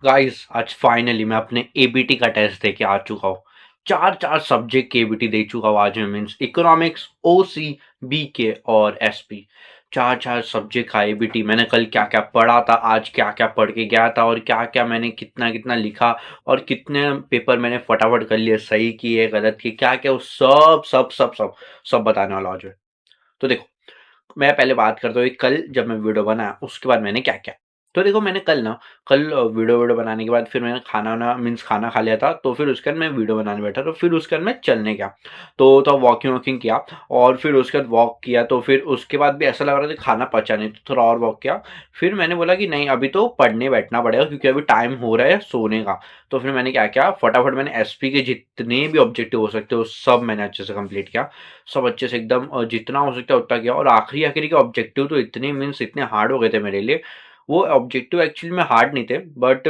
Guys आज finally मैं अपने एबीटी का टेस्ट दे के आ चुका हूँ। चार चार सब्जेक्ट की एबीटी दे चुका हूँ आज मैं। मीन्स इकोनॉमिक्स, ओसी, बीके और एसपी। चार चार सब्जेक्ट का एबीटी। मैंने कल क्या क्या पढ़ा था, आज क्या क्या पढ़ के गया था और क्या क्या मैंने कितना कितना लिखा और कितने पेपर मैंने फटाफट कर लिए, सही किए गलत किए, क्या क्या वो सब सब सब सब सब बताने वाला आज मैं। तो देखो, मैं पहले बात करता हूँ कल जब मैं वीडियो बनाया उसके बाद मैंने क्या क्या। तो देखो, मैंने कल वीडियो वीडियो बनाने के बाद फिर मैंने खाना वाना मीन्स खाना खा लिया था। तो फिर उसके बाद मैं वीडियो बनाने बैठा, तो फिर उसके बाद मैं चलने गया। तो वॉकिंग वॉकिंग किया और फिर उसके बाद वॉक किया। तो फिर उसके बाद भी ऐसा लग रहा था कि खाना पचा नहीं, तो थोड़ा और वॉक किया। फिर मैंने बोला कि नहीं, अभी तो पढ़ने बैठना पड़ेगा क्योंकि अभी टाइम हो रहा है सोने का। तो फिर मैंने क्या किया, फटाफट मैंने एसपी के जितने भी ऑब्जेक्टिव हो सकते हो सब मैंने अच्छे से कंप्लीट किया। सब अच्छे से एकदम जितना हो सकता है उतना किया। और आखिरी आखिरी के ऑब्जेक्टिव तो इतने मीन्स इतने हार्ड हो गए थे मेरे लिए। वो ऑब्जेक्टिव एक्चुअली में हार्ड नहीं थे, बट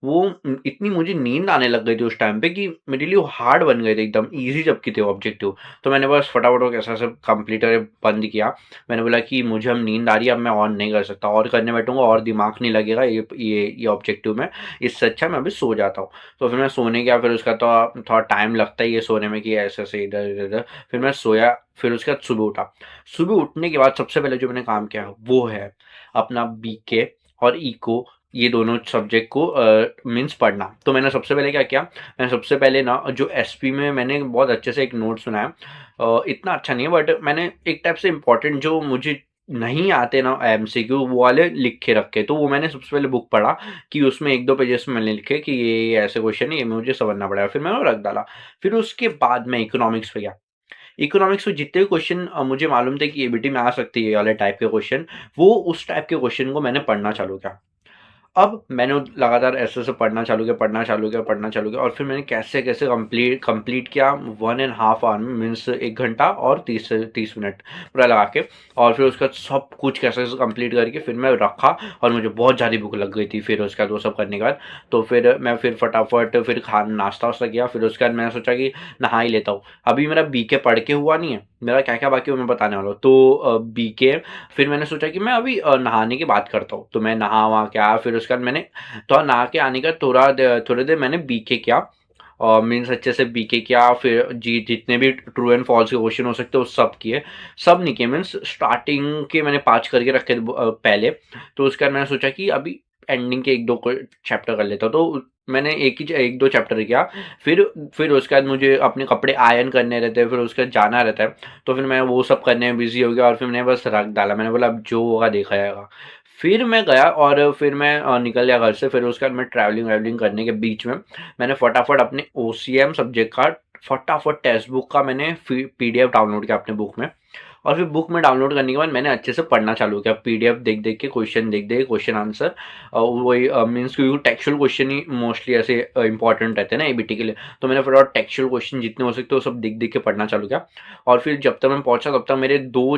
वो इतनी मुझे नींद आने लग गई थी उस टाइम पे कि मेरे लिए वो हार्ड बन गए थे एकदम इजी जबकि थे ऑब्जेक्टिव। तो मैंने बस फटाफट वो कैसा सब कंप्लीट करके बंद किया। मैंने बोला कि मुझे अब नींद आ रही है, अब मैं और नहीं कर सकता, और करने बैठूंगा और दिमाग नहीं लगेगा ये ऑब्जेक्टिव में। इससे अच्छा मैं अभी सो जाता हूँ। तो फिर मैं सोने गया। फिर उसका तो थोड़ा टाइम लगता ही है सोने में कि ऐसे ऐसे इधर इधर इधर। फिर मैं सोया। फिर उसके बाद सुबह उठा। सुबह उठने के बाद सबसे पहले जो मैंने काम किया वो है अपना बीके और इको, ये दोनों सब्जेक्ट को मीन्स पढ़ना। तो मैंने सबसे पहले क्या किया, मैंने सबसे पहले ना जो एसपी में मैंने बहुत अच्छे से एक नोट्स बनाया। इतना अच्छा नहीं है बट मैंने एक टाइप से इम्पोर्टेंट जो मुझे नहीं आते ना एमसीक्यू वो वाले लिख के रखे। तो वो मैंने सबसे पहले बुक पढ़ा कि उसमें एक दो पेजेस में मैंने लिखे कि ये ऐसे क्वेश्चन है, ये मुझे समझना पड़ेगा। फिर मैंने वो रख डाला। फिर उसके बाद मैं इकोनॉमिक्स पे गया। इकोनॉमिक्स में जितने भी क्वेश्चन मुझे मालूम थे कि एबीटी में आ सकती है ये वाले टाइप के क्वेश्चन, वो उस टाइप के क्वेश्चन को मैंने पढ़ना चालू किया। अब मैंने लगातार ऐसे-ऐसे पढ़ना चालू किया और फिर मैंने कैसे-कैसे कंप्लीट किया 1 एंड हाफ आवर में, मीन्स 1 घंटा और 30 से 30 मिनट पूरा लगा के। और फिर उसके बाद सब कुछ कैसे-कैसे कंप्लीट करके फिर मैं रखा। और मुझे बहुत ज़्यादा भूख लग गई थी फिर उसके बाद वो सब करने के बाद। तो फिर मैं फिर फटाफट फिर नाश्ता-वास्ता किया। फिर उसके बाद मैंने सोचा कि नहा ही लेता हूँ। अभी मेरा बीके पढ़ के हुआ नहीं है, मेरा क्या-क्या बाकी है वो मैं बताने वाला हूँ। तो बीके फिर मैंने सोचा कि मैं अभी नहाने की बात करता हूँ। तो मैं नहा-वहा के आया। फिर उसके बाद मैंने थोड़ा नहा के आने का थोड़ी देर मैंने बीके किया और मीन्स अच्छे से बीके किया। फिर जितने भी ट्रू एंड फॉल्स के क्वेश्चन हो सकते हैं वो सब किए। सब नहीं किए, मीन्स स्टार्टिंग के मैंने 5 करके रखे थे पहले। तो उसके बाद मैंने सोचा कि अभी एंडिंग के 1-2 चैप्टर कर लेता हूँ। तो मैंने एक दो चैप्टर किया। फिर फिर उसके बाद मुझे अपने कपड़े आयरन करने रहते हैं, फिर उसके बाद जाना रहता है। तो फिर मैं वो सब करने में बिजी हो गया और फिर मैंने बस रख डाला। मैंने बोला अब जो होगा देखा जाएगा। फिर मैं गया और फिर मैं निकल गया घर से। फिर उसके बाद मैं ट्रैवलिंग वैवलिंग करने के बीच में मैंने फटाफट अपने ओसीएम सब्जेक्ट का फटाफट टेक्स्ट बुक का मैंने पीडीएफ डाउनलोड किया अपने बुक में। और फिर बुक में डाउनलोड करने के बाद मैंने अच्छे से पढ़ना चालू किया, पीडीएफ देख देख के, क्वेश्चन देख देख के, क्वेश्चन आंसर। वही मीन्स क्योंकि टेक्सुअल क्वेश्चन ही मोस्टली ऐसे इंपॉर्टेंट रहते हैं ना एबीटी के लिए। तो मैंने फटाफट टेक्सुअल क्वेश्चन जितने हो सकते वो सब देख देख के पढ़ना चालू किया। और फिर जब तक मैं पहुंचा तब तक मेरे 3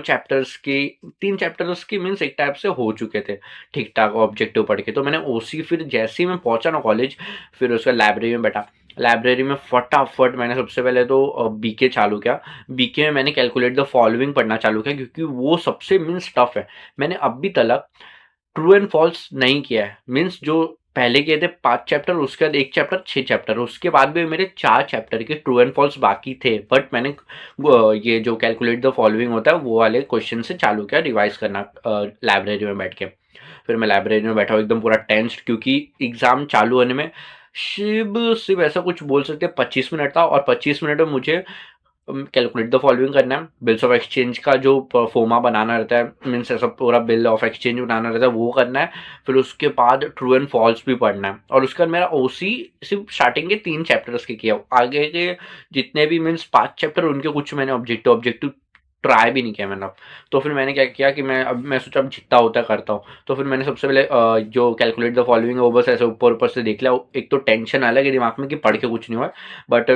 चैप्टर्स के मीन्स एक टाइप से हो चुके थे ठीक ठाक ऑब्जेक्टिव पढ़ के। तो मैंने ओसी फिर जैसे ही मैं पहुंचा ना कॉलेज, फिर उसका लाइब्रेरी में बैठा। लाइब्रेरी में फटाफट मैंने सबसे पहले तो बीके चालू किया। बीके में मैंने कैलकुलेट द फॉलोइंग पढ़ना चालू किया क्योंकि वो सबसे मीन्स टफ है। मैंने अभी तक ट्रू एंड फॉल्स नहीं किया है, मीन्स जो पहले किए थे 5 चैप्टर, उसके बाद 1 चैप्टर 6 चैप्टर, उसके बाद भी मेरे 4 चैप्टर के ट्रू एंड फॉल्स बाकी थे। बट मैंने ये जो कैलकुलेट द फॉलोइंग होता है वो वाले क्वेश्चन से चालू किया रिवाइज करना लाइब्रेरी में बैठ के। फिर मैं लाइब्रेरी में बैठा हूँ एकदम पूरा टेंस्ड क्योंकि एग्जाम चालू होने में शिव सिर्फ ऐसा कुछ बोल सकते हैं 25 मिनट था। और 25 मिनट में मुझे कैलकुलेट द फॉलोइंग करना है, बिल्स ऑफ एक्सचेंज का जो फॉर्मा बनाना रहता है, मीन्स ऐसा पूरा बिल ऑफ एक्सचेंज बनाना रहता है वो करना है। फिर उसके बाद ट्रू एंड फॉल्स भी पढ़ना है। और उसके बाद मेरा ओसी सिर्फ स्टार्टिंग के 3 चैप्टर्स के किया, आगे के जितने भी मीन्स 5 चैप्टर उनके कुछ मैंने ऑब्जेक्टिव ऑब्जेक्टिव ट्राई भी नहीं किया मैंने अब। तो फिर मैंने क्या किया कि मैं सोचा अब जितना होता है करता हूँ। तो फिर मैंने सबसे पहले जो कैलकुलेट द फॉलोइंग है वो बस ऐसे ऊपर ऊपर से देख लिया। एक तो टेंशन अलग है दिमाग में कि पढ़ के कुछ नहीं हुआ, बट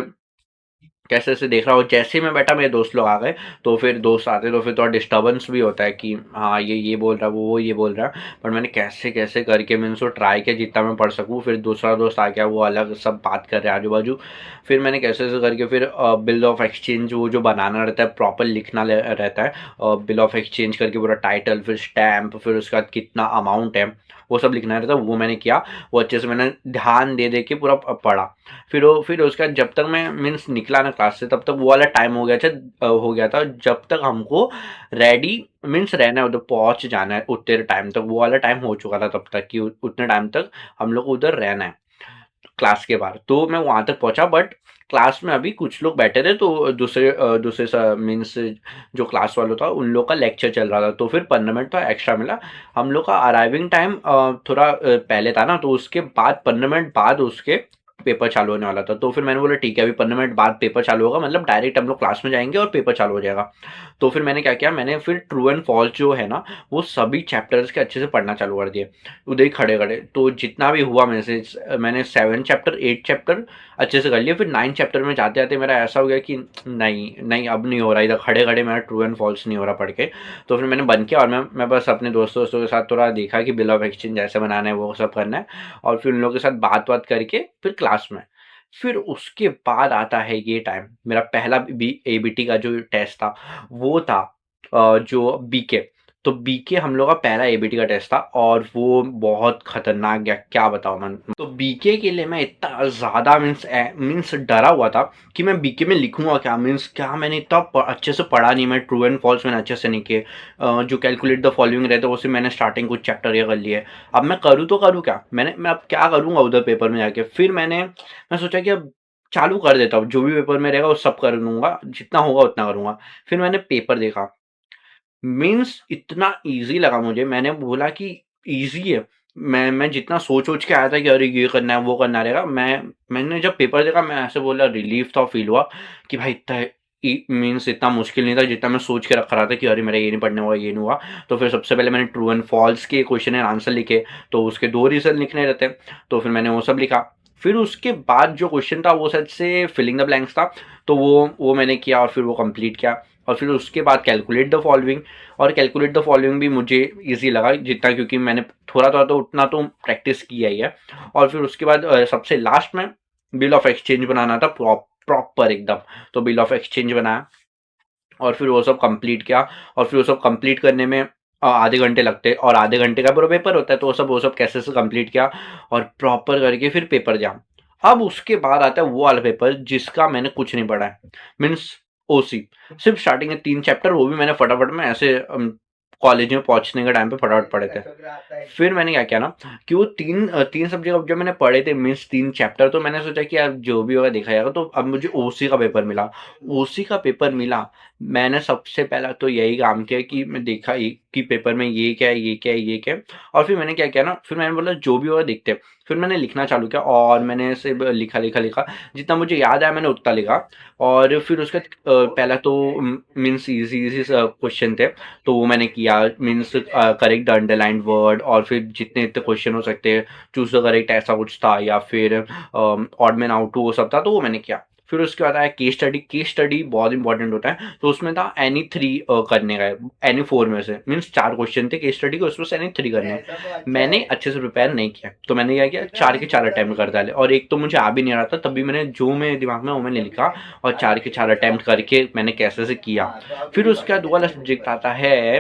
कैसे ऐसे देख रहा हूँ। जैसे ही मैं बैठा मेरे दोस्त लोग आ गए। तो फिर दोस्त आते तो फिर थोड़ा डिस्टर्बेंस भी होता है कि हाँ ये बोल रहा है, वो ये बोल रहा है। पर मैंने कैसे कैसे करके मैं उसको ट्राई किया जितना मैं पढ़ सकूँ। फिर दूसरा दोस्त आ गया, वो अलग सब बात कर रहे हैं आजू बाजू। फिर मैंने कैसे कैसे करके फिर बिल ऑफ एक्सचेंज वो जो बनाना रहता है प्रॉपर लिखना रहता है। बिल ऑफ एक्सचेंज करके पूरा टाइटल, फिर स्टैम्प, फिर उसके बाद कितना अमाउंट है वो सब लिखना रहता, वो मैंने किया। वो अच्छे से मैंने ध्यान दे के पूरा पढ़ा। फिर उसके बाद जब तक मैं मीन्स निकला ना क्लास से, तब तक वो वाला टाइम हो गया था जब तक हमको रेडी मीन्स रहना है, उधर पहुंच जाना है उतने टाइम तक। वो वाला टाइम हो चुका था तब तक कि उतने टाइम तक हम लोग को उधर रहना है क्लास के बाहर। तो मैं वहां तक पहुंचा, बट क्लास में अभी कुछ लोग बैठे थे, तो दूसरे मीन्स जो क्लास वालों था उन लोग का लेक्चर चल रहा था, तो फिर 15 मिनट तो एक्स्ट्रा मिला। हम लोग का अराइविंग टाइम थोड़ा पहले था ना, तो उसके बाद 15 मिनट बाद उसके पेपर चालू होने वाला था। तो फिर मैंने बोला ठीक है, अभी 15 मिनट बाद पेपर चालू होगा, मतलब डायरेक्ट हम लोग क्लास में जाएंगे और पेपर चालू हो जाएगा। तो फिर मैंने क्या किया, मैंने फिर ट्रू एंड फॉल्स जो है ना, वो सभी चैप्टर्स के अच्छे से पढ़ना चालू कर दिए उधर ही खड़े खड़े। तो जितना भी हुआ मैंने 7 चैप्टर 8 चैप्टर अच्छे से कर लिए। फिर 9 चैप्टर में जाते जाते मेरा ऐसा हो गया कि नहीं नहीं, अब नहीं हो रहा, इधर खड़े खड़े मेरा ट्रू एंड फॉल्स नहीं हो रहा पढ़ के। तो फिर मैंने बंद किया और मैं बस अपने दोस्तों के साथ थोड़ा देखा कि बिल ऑफ एक्सचेंज जैसे बनाना है वो सब करना है, और फिर उन लोगों के साथ बात करके फिर क्लास में। फिर उसके बाद आता है ये टाइम, मेरा पहला एबीटी का जो टेस्ट था वो था जो बीके। तो बीके हम लोग का पहला एबीटी का टेस्ट था, और वो बहुत खतरनाक गया, क्या बताऊं मैं। तो बीके के लिए मैं इतना ज़्यादा मीन्स डरा हुआ था कि मैं बीके में लिखूंगा क्या, मीन्स क्या। मैंने इतना अच्छे से पढ़ा नहीं, मैं ट्रू एंड फॉल्स मैंने अच्छे से नहीं किए। जो कैलकुलेट द फॉलोइंग रहते वो सिर्फ मैंने स्टार्टिंग कुछ चैप्टर ये कर लिए। अब मैं करूँ तो करूँ क्या, मैं अब क्या करूँगा उधर पेपर में जाके। फिर मैं सोचा कि अब चालू कर देता हूँ, जो भी पेपर में रहेगा वो सब कर लूंगा, जितना होगा उतना करूंगा। फिर मैंने पेपर देखा, मीन्स इतना ईज़ी लगा मुझे। मैंने बोला कि ईज़ी है। मैं जितना सोच के आया था कि अरे ये करना है, वो करना रहेगा, मैंने जब पेपर देखा, मैं ऐसे बोला, रिलीफ़ था फ़ील हुआ कि भाई इतना मीन्स इतना मुश्किल नहीं था जितना मैं सोच के रखा रहा था कि अरे मेरा ये नहीं पढ़ने हुआ, ये नहीं हुआ। तो फिर सबसे पहले मैंने ट्रू एंड फॉल्स के क्वेश्चन एंड आंसर लिखे, तो उसके 2 रीज़न लिखने रहते हैं, तो फिर मैंने वो सब लिखा। फिर उसके बाद जो क्वेश्चन था वो सच से फिलिंग द ब्लैंक्स था, तो वो मैंने किया और फिर वो कंप्लीट किया। और फिर उसके बाद कैलकुलेट द फॉलोइंग, और कैलकुलेट द फॉलोइंग भी मुझे इजी लगा जितना, क्योंकि मैंने थोड़ा थोड़ा तो उतना तो प्रैक्टिस किया ही है। और फिर उसके बाद सबसे लास्ट में बिल ऑफ एक्सचेंज बनाना था प्रॉपर एकदम। तो बिल ऑफ एक्सचेंज बनाया और फिर वो सब कंप्लीट किया, और फिर वो सब कंप्लीट करने में आधे घंटे लगते, और आधे घंटे का पूरा पेपर होता है, तो वो सब कैसे से कंप्लीट किया और प्रॉपर करके फिर पेपर दिया। अब उसके बाद आता है वो वाला पेपर जिसका मैंने कुछ नहीं पढ़ा है, मीन्स ओसी। सिर्फ स्टार्टिंग के 3 चैप्टर, वो भी मैंने फटाफट में ऐसे कॉलेज में पहुंचने के टाइम पे फटाफट पढ़े थे। फिर मैंने क्या किया ना कि वो तीन सब्जेक्ट जब मैंने पढ़े थे, मीन्स 3 चैप्टर, तो मैंने सोचा कि यार जो भी होगा देखा जाएगा। तो अब मुझे ओसी का पेपर मिला। ओसी का पेपर मिला, मैंने सबसे पहला तो यही काम किया कि मैं देखा कि पेपर में ये क्या है, ये क्या है, ये क्या है। और फिर मैंने क्या किया ना, फिर मैंने बोला जो भी होगा देखते हैं। फिर मैंने लिखना चालू किया, और मैंने ऐसे लिखा लिखा लिखा, जितना मुझे याद आया मैंने उतना लिखा। और फिर उसका पहला तो मीन्स इजी इजी क्वेश्चन थे, तो वो मैंने किया, means correct the underlined word, और फिर जितने इतने क्वेश्चन हो सकते हैं, चूज द करेक्ट, ऐसा कुछ था, या फिर ऑड मैन आउट टू, वो सब था, तो वो मैंने किया। फिर उसके बाद आया केस स्टडी। केस स्टडी बहुत इंपॉर्टेंट होता है, तो उसमें था एनी 3 करने का, एनी 4 में से, मीन्स 4 क्वेश्चन थे केस स्टडी के, उसमें से एनी 3 करने हैं। मैंने अच्छे से प्रिपेयर नहीं किया, तो मैंने क्या किया, 4 के 4 अटेम्प्ट कर डाले, और एक तो मुझे आ भी नहीं रहा था, तब भी मैंने जो मेरे दिमाग में वो मैंने लिखा, और 4 के 4 अटेम्प्ट करके मैंने कैसे से किया। फिर उसके बाद वाला सब्जेक्ट आता है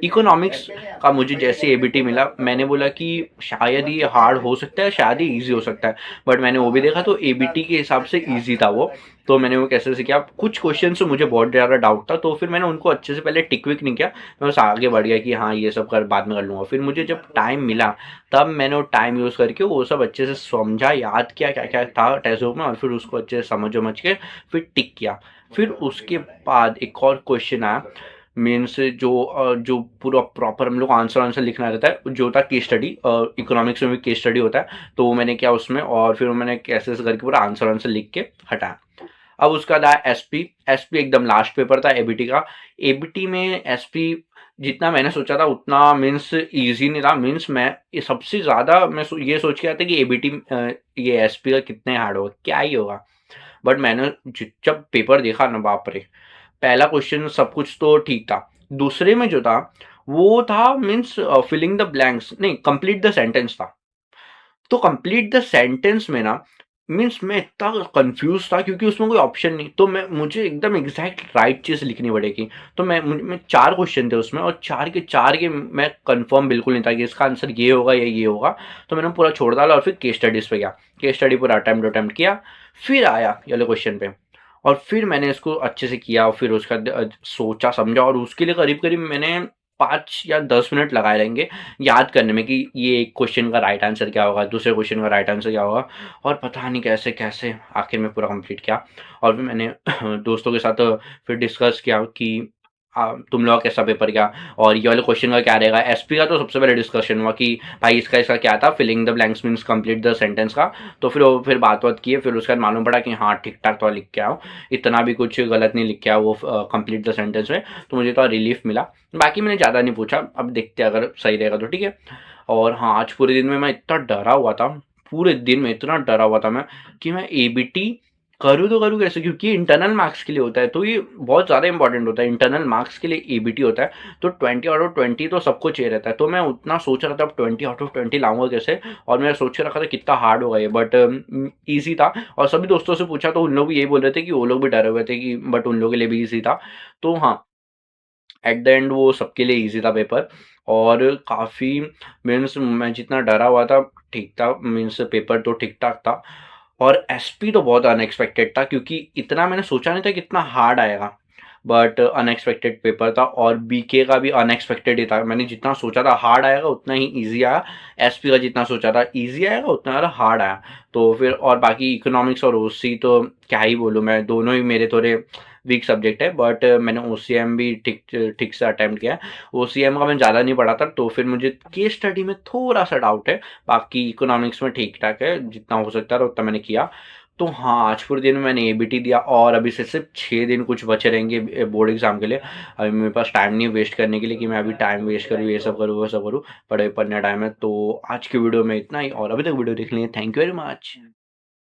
इकोनॉमिक्स का। मुझे जैसे एबीटी मिला, मैंने बोला कि शायद ये हार्ड हो सकता है, शायद ये ईजी हो सकता है, बट मैंने वो भी देखा तो एबीटी के हिसाब से ईजी था वो। तो मैंने वो कैसे से किया, कुछ क्वेश्चन से मुझे बहुत ज़्यादा डाउट था, तो फिर मैंने उनको अच्छे से पहले टिक विक नहीं किया, मैं बस आगे बढ़ गया कि हाँ ये सब कर बाद में कर लूँगा। फिर मुझे जब टाइम मिला, तब मैंने वो टाइम यूज़ करके वो सब अच्छे से समझा, याद किया क्या क्या था टेस्ट बुक में, और फिर उसको अच्छे से समझ के फिर टिक किया। फिर उसके बाद एक और क्वेश्चन आया, मीन्स जो पूरा प्रॉपर हम लोग आंसर लिखना रहता है, जो था केस स्टडी। इकोनॉमिक्स में भी केस स्टडी होता है, तो वो मैंने किया उसमें, और फिर मैंने कैसे करके पूरा आंसर लिख के हटाया। अब उसका था एसपी। एसपी एकदम लास्ट पेपर था एबीटी का। एबीटी में एसपी जितना मैंने सोचा था उतना मीन्स इजी नहीं था, मीन्स मैं ये सबसे ज़्यादा मैं ये सोच के आया था कि एबीटी ये एसपी का कितने हार्ड होगा, क्या ही होगा। बट मैंने जब पेपर देखा ना, बाप रे, पहला क्वेश्चन सब कुछ तो ठीक था, दूसरे में जो था वो था मीन्स फिलिंग द ब्लैंक्स नहीं, कंप्लीट द सेंटेंस था। तो कंप्लीट द सेंटेंस में ना, मीन्स मैं इतना कंफ्यूज था क्योंकि उसमें कोई ऑप्शन नहीं, तो मुझे एकदम एग्जैक्ट राइट चीज़ लिखनी पड़ेगी। तो मैं 4 क्वेश्चन थे उसमें और 4 के मैं कंफर्म बिल्कुल नहीं था कि इसका आंसर ये होगा या ये होगा। तो मैंने पूरा छोड़ डाला और फिर केस स्टडीज़ पे गया। केस स्टडी पूरा अटेम्प्ट किया, फिर आया ये वाले क्वेश्चन पे और फिर मैंने इसको अच्छे से किया और फिर उसका सोचा समझा और उसके लिए करीब-करीब मैंने 5 या 10 मिनट लगाए रहेंगे याद करने में कि ये एक क्वेश्चन का राइट आंसर क्या होगा, दूसरे क्वेश्चन का राइट आंसर क्या होगा और पता नहीं कैसे-कैसे आखिर में पूरा कंप्लीट किया। और फिर मैंने दोस्तों के साथ फिर डिस्कस किया कि तुम लोग का कैसा पेपर गया और ये वाले क्वेश्चन का क्या रहेगा। एसपी का तो सबसे पहले डिस्कशन हुआ कि भाई इसका क्या था, filling the blanks means complete the sentence का। तो फिर बात किए, फिर उसके बाद मालूम पड़ा कि हाँ ठीक-ठाक तो लिख के आओ, इतना भी कुछ गलत नहीं लिख के आओ वो कंप्लीट द सेंटेंस में। तो मुझे तो रिलीफ मिला। बाकी मैंने ज़्यादा नहीं पूछा, अब देखते हैं अगर सही रहेगा तो ठीक है। और हाँ, आज पूरे दिन में मैं इतना डरा हुआ था, पूरे दिन में इतना डरा हुआ था मैं कि मैं एबीटी करूँ तो करूँ कैसे, क्योंकि इंटरनल मार्क्स के लिए होता है, तो ये बहुत ज़्यादा इंपॉर्टेंट होता है। इंटरनल मार्क्स के लिए एबीटी होता है, तो 20 आउट ऑफ 20 तो सबको चाहिए रहता है। तो मैं उतना सोच रहा था अब 20 आउट ऑफ 20 लाऊंगा कैसे, और मैं सोच के रखा था कितना हार्ड होगा ये, बट ईजी था। और सभी दोस्तों से पूछा तो उन लोग भी यही बोल रहे थे कि वो लोग भी डरे हुए थे कि बट उन लोगों के लिए भी ईजी था। तो हाँ, एट द एंड वो सबके लिए ईजी था पेपर। और काफ़ी मीन्स मैं जितना डरा हुआ था ठीक था, मीन्स पेपर तो ठीक ठाक था। और एसपी तो बहुत अनएक्सपेक्टेड था क्योंकि इतना मैंने सोचा नहीं था कि इतना हार्ड आएगा, बट अनएक्सपेक्टेड पेपर था। और बीके का भी अनएक्सपेक्टेड ही था, मैंने जितना सोचा था हार्ड आएगा उतना ही इजी आया। एसपी का जितना सोचा था इजी आएगा उतना ज़्यादा हार्ड आया। तो फिर और बाकी इकोनॉमिक्स और ओसी तो क्या ही बोलूँ मैं, दोनों ही मेरे थोड़े वीक सब्जेक्ट है, बट मैंने ओसीएम भी ठीक ठीक से अटेम्प्ट किया है। ओसीएम का मैं ज़्यादा नहीं पढ़ा था, तो फिर मुझे केस स्टडी में थोड़ा सा डाउट है, बाकी इकोनॉमिक्स में ठीक ठाक है, जितना हो सकता था उतना मैंने किया। तो हाँ, आज पूरे दिन में मैंने एबीटी दिया और अभी से सिर्फ 6 दिन कुछ बचे रहेंगे बोर्ड एग्जाम के लिए। अभी मेरे पास टाइम नहीं वेस्ट करने के लिए कि मैं अभी टाइम वेस्ट करूँ, ये सब करूँ वो सब करूँ, पढ़ने टाइम है। तो आज की वीडियो में इतना ही, और अभी तक वीडियो देख लिए, थैंक यू वेरी मच।